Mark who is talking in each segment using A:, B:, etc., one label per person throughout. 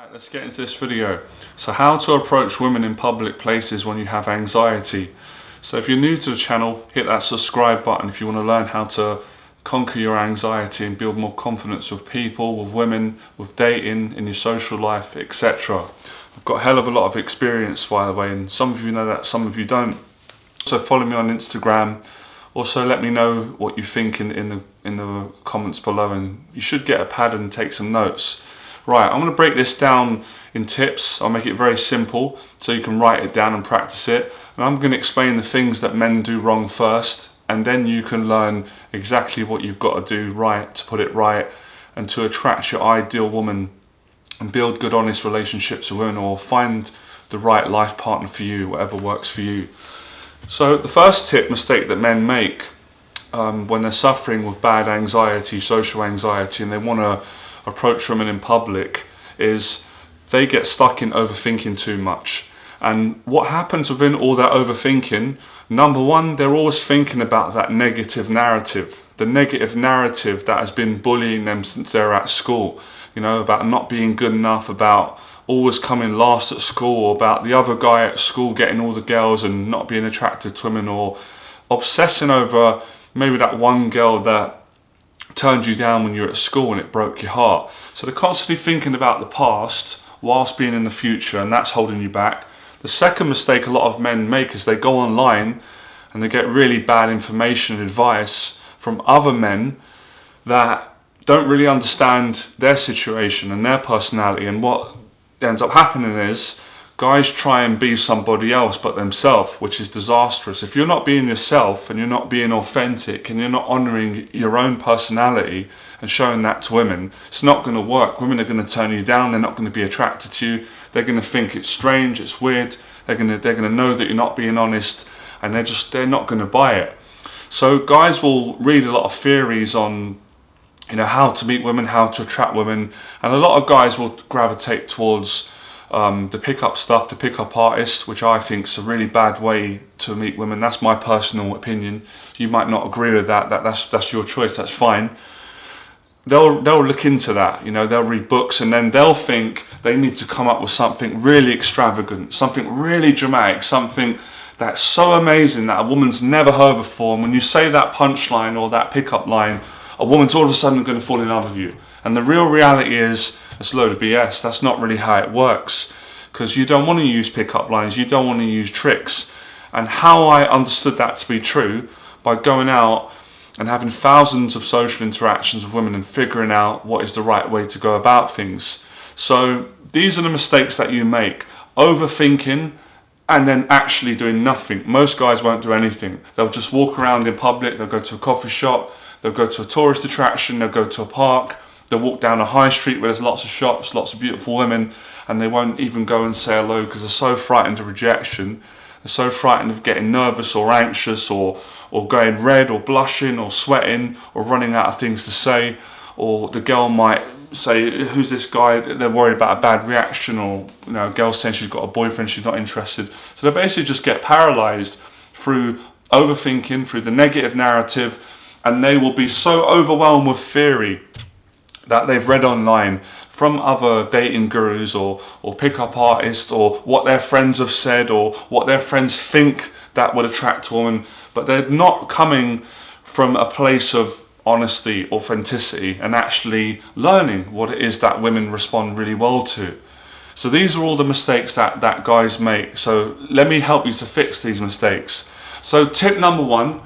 A: Right, let's get into this video. So how to approach women in public places when you have anxiety. So if you're new to the channel, hit that subscribe button if you want to learn how to conquer your anxiety and build more confidence with people, with women, with dating, in your social life, etc. I've got a hell of a lot of experience, by the way, and some of you know that, some of you don't. So follow me on Instagram. Also let me know what you think in the comments below, and you should get a pad and take some notes. Right, I'm going to break this down in tips. I'll make it very simple so you can write it down and practice it. And I'm going to explain the things that men do wrong first, and then you can learn exactly what you've got to do right to put it right and to attract your ideal woman and build good, honest relationships with women, or find the right life partner for you, whatever works for you. So the first mistake that men make when they're suffering with bad anxiety, social anxiety, and they want to approach women in public, is they get stuck in overthinking too much. And what happens within all that overthinking, number one, they're always thinking about that negative narrative, the negative narrative that has been bullying them since they're at school, you know, about not being good enough, about always coming last at school, or about the other guy at school getting all the girls and not being attracted to women, or obsessing over maybe that one girl that turned you down when you were at school and it broke your heart. So they're constantly thinking about the past whilst being in the future, and that's holding you back. The second mistake a lot of men make is they go online and they get really bad information and advice from other men that don't really understand their situation and their personality, and what ends up happening is guys try and be somebody else but themselves, which is disastrous. If you're not being yourself and you're not being authentic and you're not honouring your own personality and showing that to women, it's not going to work. Women are going to turn you down. They're not going to be attracted to you. They're going to think it's strange, it's weird. They're going to know that you're not being honest, and they're not going to buy it. So guys will read a lot of theories on, you know, how to meet women, how to attract women, and a lot of guys will gravitate towards the pickup stuff, the pickup artists, which I think is a really bad way to meet women. That's my personal opinion. You might not agree with that. That's your choice. That's fine. They'll look into that. You know, they'll read books, and then they'll think they need to come up with something really extravagant, something really dramatic, something that's so amazing that a woman's never heard before. And when you say that punchline or that pickup line, a woman's all of a sudden going to fall in love with you. And the real reality is, it's a load of BS. That's not really how it works, because you don't want to use pickup lines, you don't want to use tricks. And how I understood that to be true, by going out and having thousands of social interactions with women and figuring out what is the right way to go about things. So these are the mistakes that you make: overthinking and then actually doing nothing. Most guys won't do anything. They'll just walk around in public, they'll go to a coffee shop, they'll go to a tourist attraction, they'll go to a park, they'll walk down a high street where there's lots of shops, lots of beautiful women, and they won't even go and say hello because they're so frightened of rejection. They're so frightened of getting nervous or anxious, or going red or blushing or sweating or running out of things to say. Or the girl might say, who's this guy? They're worried about a bad reaction, or, you know, a girl saying she's got a boyfriend, she's not interested. So they basically just get paralyzed through overthinking, through the negative narrative, and they will be so overwhelmed with theory that they've read online from other dating gurus or pickup artists, or what their friends have said, or what their friends think that would attract a woman, but they're not coming from a place of honesty, authenticity, and actually learning what it is that women respond really well to. So these are all the mistakes that guys make. So let me help you to fix these mistakes. So tip number one,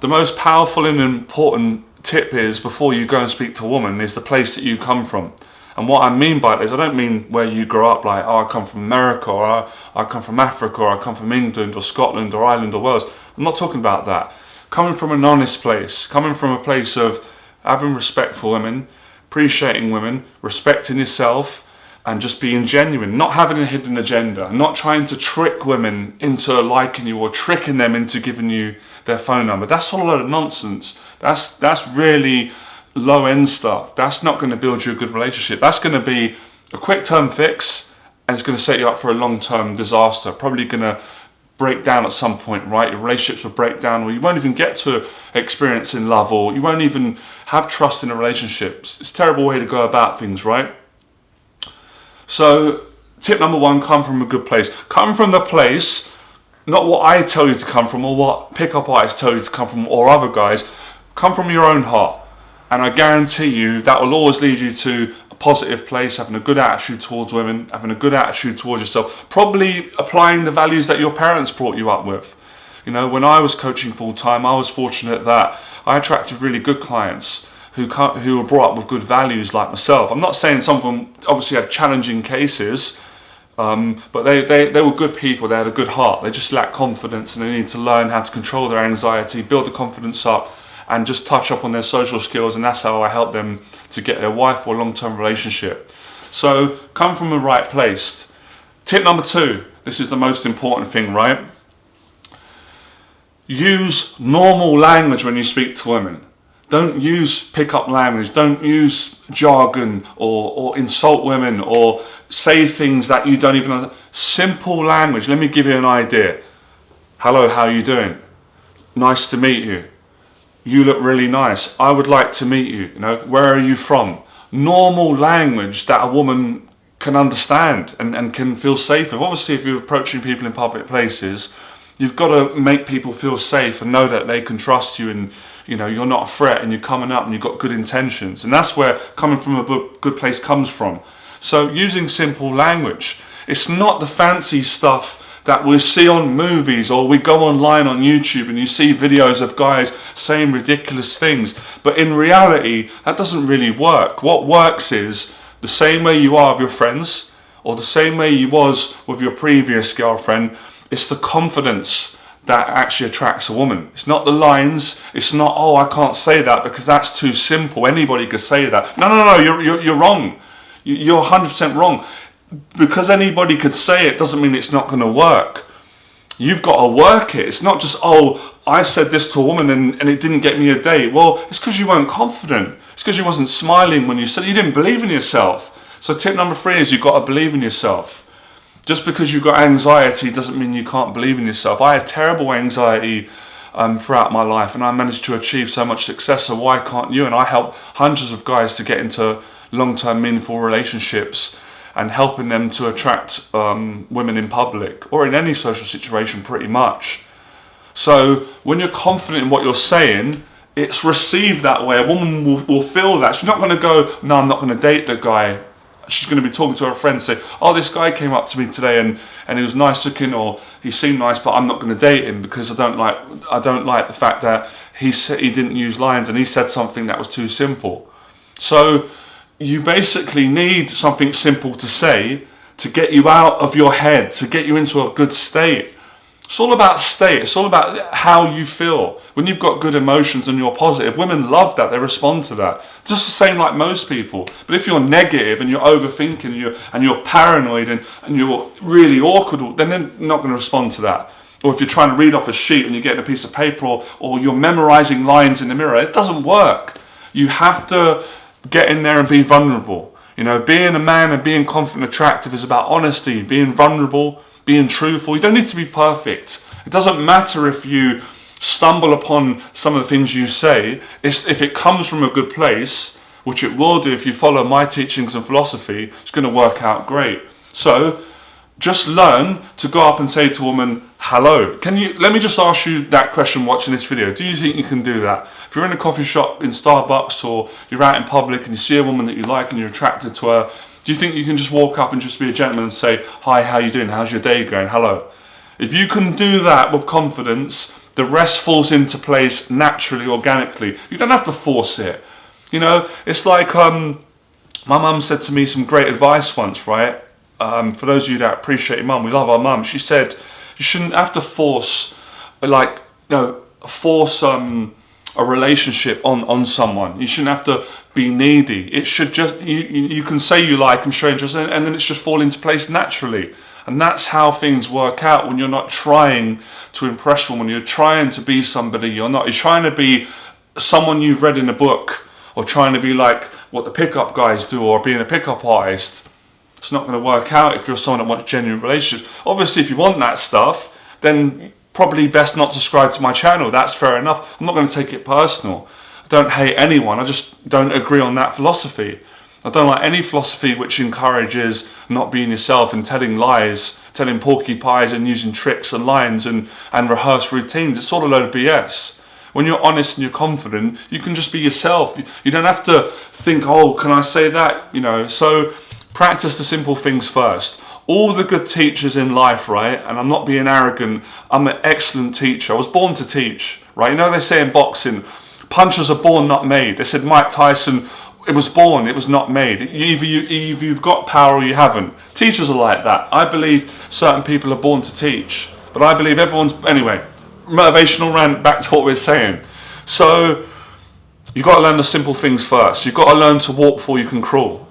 A: the most powerful and important tip is, before you go and speak to a woman, is the place that you come from. And what I mean by that is, I don't mean where you grow up, like, oh, I come from America, or I come from Africa, or I come from England or Scotland or Ireland or Wales. I'm not talking about that. Coming from an honest place, coming from a place of having respect for women, appreciating women, respecting yourself, and just being genuine, not having a hidden agenda, not trying to trick women into liking you or tricking them into giving you their phone number. That's all a load of nonsense. That's really low-end stuff. That's not going to build you a good relationship. That's going to be a quick-term fix, and it's going to set you up for a long-term disaster. Probably going to break down at some point, right? Your relationships will break down, or you won't even get to experiencing love, or you won't even have trust in a relationship. It's a terrible way to go about things, right? So tip number one, come from a good place. Come from the place, not what I tell you to come from or what pickup artists tell you to come from or other guys. Come from your own heart. And I guarantee you that will always lead you to a positive place, having a good attitude towards women, having a good attitude towards yourself, probably applying the values that your parents brought you up with. You know, when I was coaching full time, I was fortunate that I attracted really good clients who were brought up with good values like myself. I'm not saying some of them obviously had challenging cases, but they were good people. They had a good heart. They just lacked confidence, and they need to learn how to control their anxiety, build the confidence up, and just touch up on their social skills. And that's how I help them to get their wife or long-term relationship. So come from the right place. Tip number two, this is the most important thing, right? Use normal language when you speak to women. Don't use pick-up language. Don't use jargon or insult women or say things that you don't even know. Simple language. Let me give you an idea. Hello, how are you doing? Nice to meet you. You look really nice. I would like to meet you. You know, where are you from? Normal language that a woman can understand and can feel safe with. Obviously, if you're approaching people in public places, you've got to make people feel safe and know that they can trust you, and you know you're not a threat, and you're coming up and you've got good intentions. And that's where coming from a good place comes from. So using simple language. It's not the fancy stuff that we see on movies, or we go online on YouTube and you see videos of guys saying ridiculous things. But in reality, that doesn't really work. What works is the same way you are with your friends, or the same way you was with your previous girlfriend. It's the confidence that actually attracts a woman. It's not the lines. It's not, oh, I can't say that because that's too simple. Anybody could say that. No, you're wrong. You're 100% wrong. Because anybody could say it doesn't mean it's not going to work. You've got to work it. It's not just, oh, I said this to a woman and it didn't get me a date. Well, it's because you weren't confident. It's because you wasn't smiling when you said it. You didn't believe in yourself. So tip number 3 is you've got to believe in yourself. Just because you've got anxiety doesn't mean you can't believe in yourself. I had terrible anxiety throughout my life, and I managed to achieve so much success. So why can't you? And I help hundreds of guys to get into long-term meaningful relationships, and helping them to attract women in public or in any social situation pretty much. So when you're confident in what you're saying, it's received that way. A woman will feel that. She's not going to go, no, I'm not going to date the guy. She's going to be talking to her friends, say, oh, this guy came up to me today and he was nice looking, or he seemed nice, but I'm not going to date him because I don't like the fact that he didn't use lines and he said something that was too simple. So you basically need something simple to say to get you out of your head, to get you into a good state. It's all about state. It's all about how you feel. When you've got good emotions and you're positive, women love that. They respond to that. Just the same like most people. But if you're negative and you're overthinking and you're paranoid and you're really awkward, then they're not going to respond to that. Or if you're trying to read off a sheet and you're getting a piece of paper, or you're memorizing lines in the mirror, it doesn't work. You have to get in there and be vulnerable. You know, being a man and being confident and attractive is about honesty, being vulnerable, being truthful. You don't need to be perfect. It doesn't matter if you stumble upon some of the things you say. If it comes from a good place, which it will do if you follow my teachings and philosophy, it's going to work out great. So just learn to go up and say to a woman, hello. Let me just ask you that question watching this video. Do you think you can do that? If you're in a coffee shop in Starbucks, or you're out in public and you see a woman that you like and you're attracted to her, do you think you can just walk up and just be a gentleman and say, hi, how you doing? How's your day going? Hello. If you can do that with confidence, the rest falls into place naturally, organically. You don't have to force it. You know, it's like my mum said to me some great advice once, right? For those of you that appreciate your mum, we love our mum. She said, you shouldn't have to force a relationship on someone. You shouldn't have to be needy. It should just, you can say you like them, show interest, and then it's just fall into place naturally. And that's how things work out when you're not trying to impress someone. You're trying to be somebody you're not. You're trying to be someone you've read in a book, or trying to be like what the pickup guys do, or being a pickup artist. It's not going to work out if you're someone that wants genuine relationships. Obviously, if you want that stuff, then probably best not subscribe to my channel. That's fair enough. I'm not going to take it personal. I don't hate anyone. I just don't agree on that philosophy. I don't like any philosophy which encourages not being yourself and telling lies, telling porcupines and using tricks and lines and rehearsed routines. It's all a load of BS. When you're honest and you're confident, you can just be yourself. You don't have to think, oh, can I say that? So practice the simple things first. All the good teachers in life, right? And I'm not being arrogant. I'm an excellent teacher. I was born to teach, right? They say in boxing, punchers are born, not made. They said Mike Tyson, it was born, it was not made. Either you've got power or you haven't. Teachers are like that. I believe certain people are born to teach, but I believe anyway, motivational rant, back to what we're saying. So you've got to learn the simple things first. You've got to learn to walk before you can crawl.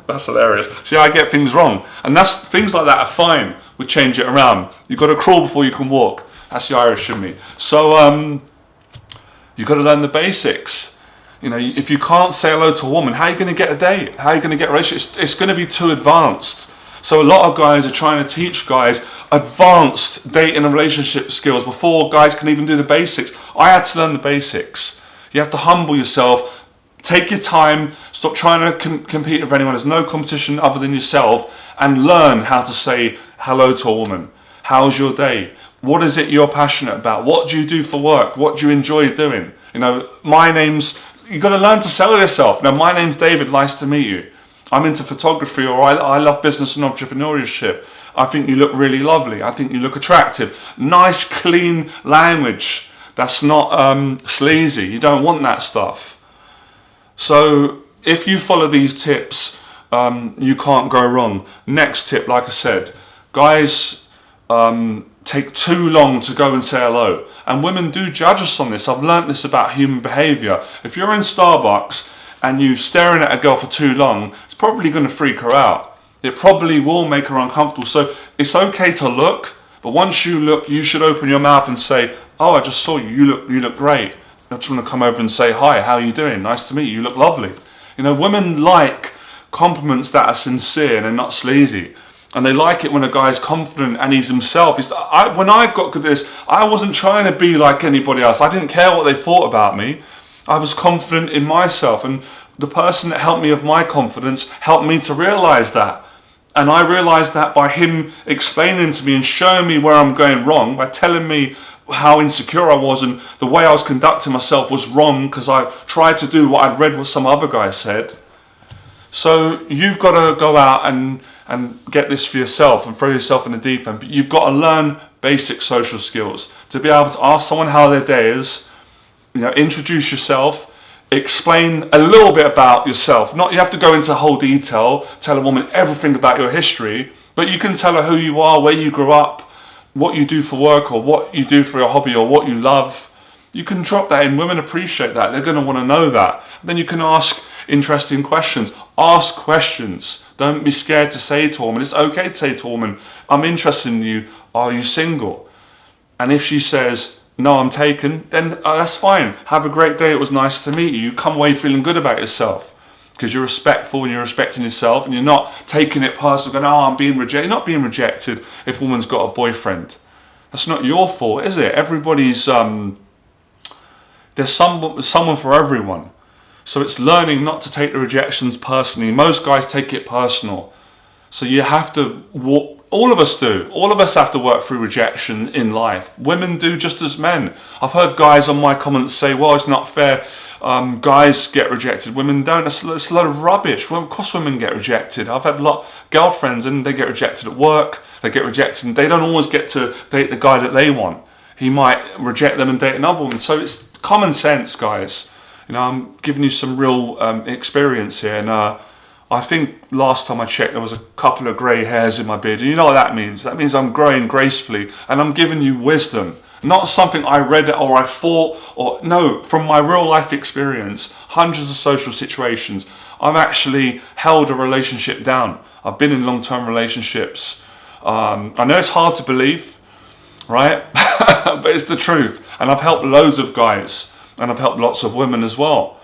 A: That's hilarious. See, I get things wrong, and things like that are fine. We change it around. You've got to crawl before you can walk. That's the Irish in me. So you've got to learn the basics. If you can't say hello to a woman, how are you going to get a date? How are you going to get a relationship? It's going to be too advanced. So a lot of guys are trying to teach guys advanced dating and relationship skills before guys can even do the basics. I had to learn the basics. You have to humble yourself. Take your time. Stop trying to compete with anyone. There's no competition other than yourself. And learn how to say hello to a woman. How's your day? What is it you're passionate about? What do you do for work? What do you enjoy doing? You've got to learn to sell yourself. Now, my name's David. Nice to meet you. I'm into photography, or I love business and entrepreneurship. I think you look really lovely. I think you look attractive. Nice, clean language. That's not sleazy. You don't want that stuff. So if you follow these tips, you can't go wrong. Next tip, like I said, guys take too long to go and say hello. And women do judge us on this. I've learnt this about human behaviour. If you're in Starbucks and you're staring at a girl for too long, it's probably going to freak her out. It probably will make her uncomfortable. So it's okay to look, but once you look, you should open your mouth and say, oh, I just saw you. You look great. I just want to come over and say, hi, how are you doing? Nice to meet you. You look lovely. Women like compliments that are sincere and they're not sleazy. And they like it when a guy's confident and he's himself. When I got good at this, I wasn't trying to be like anybody else. I didn't care what they thought about me. I was confident in myself. And the person that helped me with my confidence helped me to realise that. And I realised that by him explaining to me and showing me where I'm going wrong, by telling me how insecure I was and the way I was conducting myself was wrong because I tried to do what I'd read what some other guy said. So you've got to go out and get this for yourself and throw yourself in the deep end. But you've got to learn basic social skills to be able to ask someone how their day is, introduce yourself, explain a little bit about yourself. Not you have to go into whole detail, tell a woman everything about your history, but you can tell her who you are, where you grew up, what you do for work or what you do for your hobby or what you love. You can drop that in. Women appreciate that. They're going to want to know that. Then you can ask interesting questions. Ask questions. Don't be scared to say to a woman. It's okay to say to a woman, I'm interested in you. Are you single? And if she says, no, I'm taken, then that's fine. Have a great day. It was nice to meet you. You come away feeling good about yourself because you're respectful and you're respecting yourself and you're not taking it personal going, oh, I'm being rejected. You're not being rejected if a woman's got a boyfriend. That's not your fault, is it? Everybody's, there's someone for everyone. So it's learning not to take the rejections personally. Most guys take it personal. So you have to walk, all of us do. All of us have to work through rejection in life. Women do just as men. I've heard guys on my comments say, well, it's not fair. Guys get rejected, women don't. It's a lot of rubbish. Well, of course women get rejected. I've had a lot of girlfriends and they get rejected at work. They get rejected and they don't always get to date the guy that they want. He might reject them and date another woman. So it's common sense, guys. I'm giving you some real experience here. And I think last time I checked, there was a couple of grey hairs in my beard. And you know what that means? That means I'm growing gracefully and I'm giving you wisdom. Not something I read or I thought, or no, from my real life experience, hundreds of social situations. I've actually held a relationship down. I've been in long-term relationships. I know it's hard to believe, right? But it's the truth. And I've helped loads of guys and I've helped lots of women as well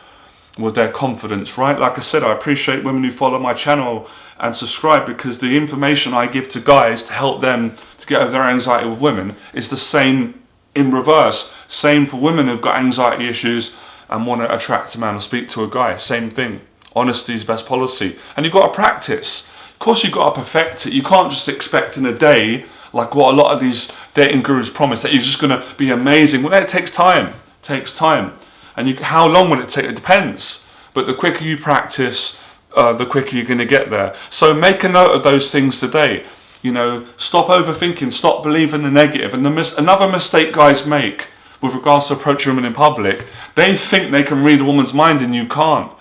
A: with their confidence, right? Like I said, I appreciate women who follow my channel and subscribe because the information I give to guys to help them to get over their anxiety with women is the same in reverse. Same for women who've got anxiety issues and want to attract a man or speak to a guy. Same thing. Honesty is best policy. And you've got to practice. Of course, you've got to perfect it. You can't just expect in a day, like what a lot of these dating gurus promise, that you're just going to be amazing. Well, it takes time. It takes time. And how long will it take? It depends. But the quicker you practice, the quicker you're going to get there. So make a note of those things today. You know, stop overthinking, stop believing the negative. And another mistake guys make with regards to approaching women in public, they think they can read a woman's mind and you can't.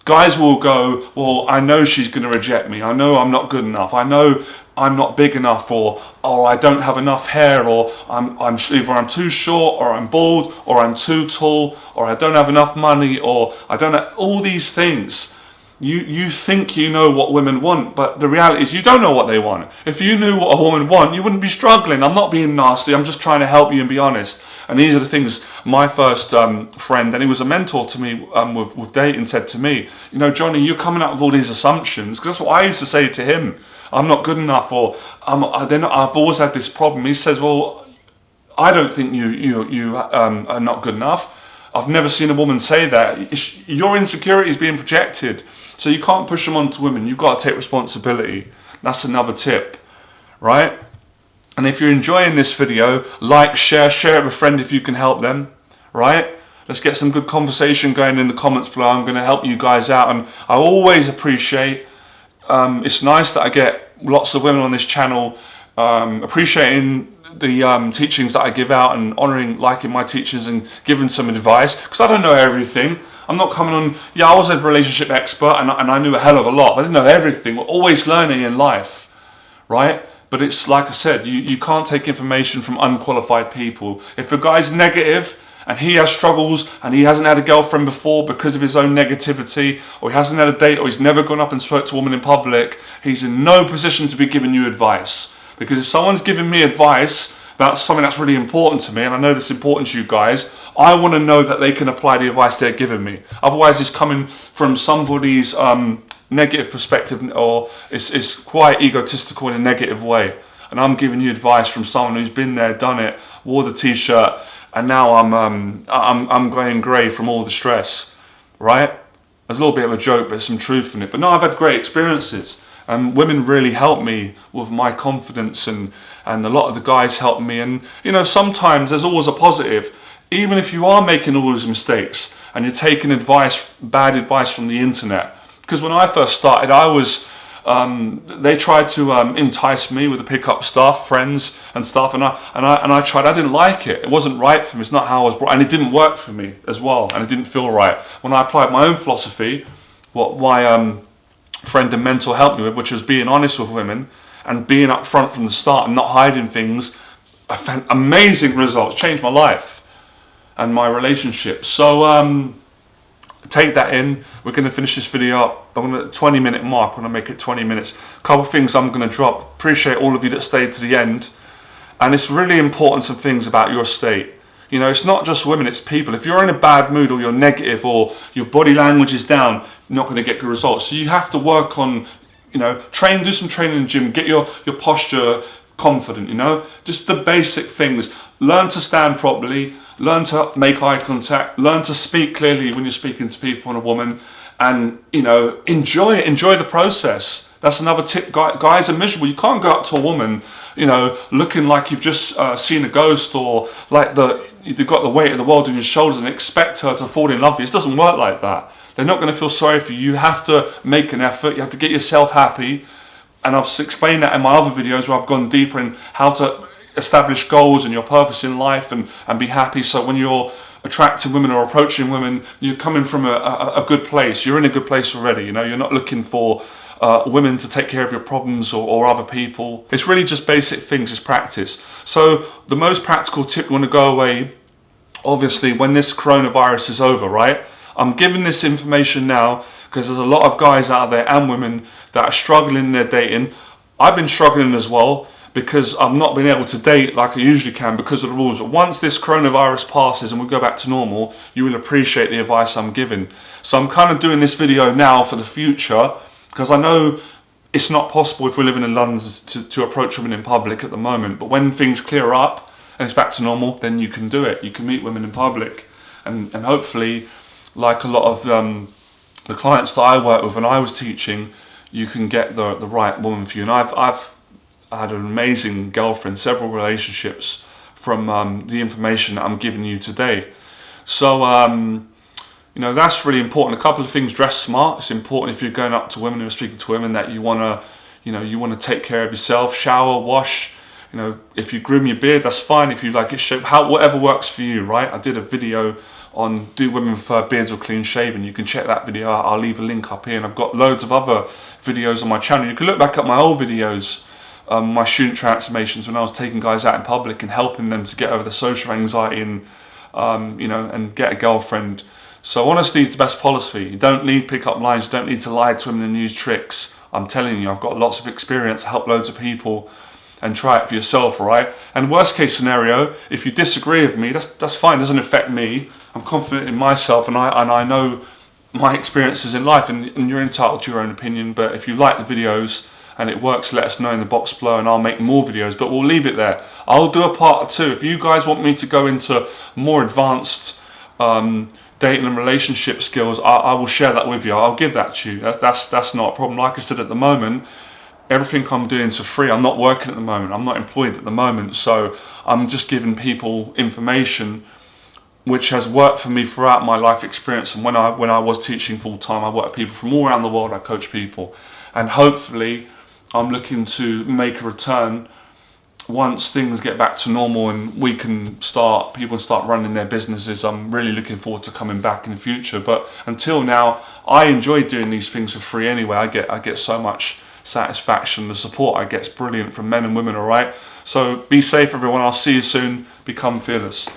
A: Guys will go, well, I know she's going to reject me. I know I'm not good enough. I know I'm not big enough, or I don't have enough hair, or either I'm too short, or I'm bald, or I'm too tall, or I don't have enough money, or I don't have all these things. You think you know what women want, but the reality is you don't know what they want. If you knew what a woman wants, you wouldn't be struggling. I'm not being nasty. I'm just trying to help you and be honest. And these are the things my first friend, and he was a mentor to me with dating, said to me, you know, Johnny, you're coming up with all these assumptions, because that's what I used to say to him. I'm not good enough, or I've always had this problem. He says, well, I don't think you are not good enough. I've never seen a woman say that. Your insecurity is being projected. So you can't push them onto women. You've got to take responsibility. That's another tip, right? And if you're enjoying this video, like, share it with a friend if you can help them, right? Let's get some good conversation going in the comments below. I'm going to help you guys out. And I always appreciate, it's nice that I get lots of women on this channel appreciating the teachings that I give out and honouring, liking my teachings and giving some advice, because I don't know everything. I'm not coming on, yeah, I was a relationship expert and I knew a hell of a lot, but I didn't know everything. We're always learning in life, right? But it's like I said, you can't take information from unqualified people. If a guy's negative and he has struggles and he hasn't had a girlfriend before because of his own negativity, or he hasn't had a date, or he's never gone up and spoke to a woman in public, he's in no position to be giving you advice. Because if someone's giving me advice about something that's really important to me, and I know this is important to you guys, I want to know that they can apply the advice they're giving me. Otherwise, it's coming from somebody's negative perspective, or it's quite egotistical in a negative way. And I'm giving you advice from someone who's been there, done it, wore the t-shirt, and now I'm going grey from all the stress, right? There's a little bit of a joke, but there's some truth in it. But no, I've had great experiences. And women really help me with my confidence, and a lot of the guys help me. And you know, sometimes there's always a positive. Even if you are making all those mistakes and you're taking bad advice from the internet. Because when I first started, I was, they tried to entice me with the pickup stuff, friends and stuff, and I tried. I didn't like it. It wasn't right for me. It's not how I was brought, and it didn't work for me as well, and it didn't feel right. When I applied my own philosophy, what my friend and mentor helped me with, which was being honest with women and being upfront from the start and not hiding things, I found amazing results. Changed my life and my relationship. So take that in. We're going to finish this video up. I'm going to 20-minute mark. I'm going to make it 20 minutes. A couple of things I'm going to drop. Appreciate all of you that stayed to the end. And it's really important, some things about your state. You know, it's not just women, it's people. If you're in a bad mood, or you're negative, or your body language is down, you're not going to get good results. So you have to work on, you know, do some training in the gym, get your posture confident, you know, just the basic things. Learn to stand properly, learn to make eye contact, learn to speak clearly when you're speaking to people and a woman, and, you know, enjoy it, enjoy the process. That's another tip. Guys are miserable. You can't go up to a woman, you know, looking like you've just seen a ghost, or like you've got the weight of the world on your shoulders, and expect her to fall in love with you. It doesn't work like that. They're not going to feel sorry for you. You have to make an effort. You have to get yourself happy. And I've explained that in my other videos where I've gone deeper in how to establish goals and your purpose in life, and be happy. So when you're attracting women or approaching women, you're coming from a good place. You're in a good place already. You know, you're not looking for women to take care of your problems or other people. It's really just basic things, it's practice. So the most practical tip you want to go away, obviously, when this coronavirus is over, right? I'm giving this information now because there's a lot of guys out there and women that are struggling in their dating. I've been struggling as well, because I've not been able to date like I usually can because of the rules. But once this coronavirus passes and we go back to normal, you will appreciate the advice I'm giving. So I'm kind of doing this video now for the future, because I know it's not possible if we're living in London to approach women in public at the moment. But when things clear up and it's back to normal, then you can do it. You can meet women in public, and hopefully, like a lot of the clients that I work with when I was teaching, you can get the right woman for you. And I've had an amazing girlfriend, several relationships from the information that I'm giving you today. So, you know, that's really important. A couple of things: dress smart. It's important if you're going up to women and speaking to women that you want to, you know, you want to take care of yourself, shower, wash. You know, if you groom your beard, that's fine. If you like it shaved, whatever works for you, right? I did a video on do women prefer beards or clean shaven. You can check that video out. I'll leave a link up here, and I've got loads of other videos on my channel. You can look back at my old videos, my student transformations when I was taking guys out in public and helping them to get over the social anxiety and you know, and get a girlfriend. So honesty is the best policy. You don't need pick-up lines. You don't need to lie to women and use tricks. I'm telling you, I've got lots of experience. I help loads of people. And try it for yourself, all right? And worst case scenario, if you disagree with me, that's fine. It doesn't affect me. I'm confident in myself, and I know my experiences in life, and you're entitled to your own opinion. But if you like the videos and it works, let us know in the box below, and I'll make more videos. But we'll leave it there. I'll do a part 2. If you guys want me to go into more advanced dating and relationship skills, I will share that with you. I'll give that to you. That's not a problem. Like I said, at the moment, everything I'm doing is for free. I'm not working at the moment. I'm not employed at the moment. So I'm just giving people information which has worked for me throughout my life experience. And when I was teaching full time, I worked with people from all around the world. I coach people. And hopefully I'm looking to make a return once things get back to normal and people can start running their businesses. I'm really looking forward to coming back in the future. But until now, I enjoy doing these things for free anyway. I get so much satisfaction. The support I get is brilliant from men and women, all right? So be safe, everyone. I'll see you soon. Become fearless.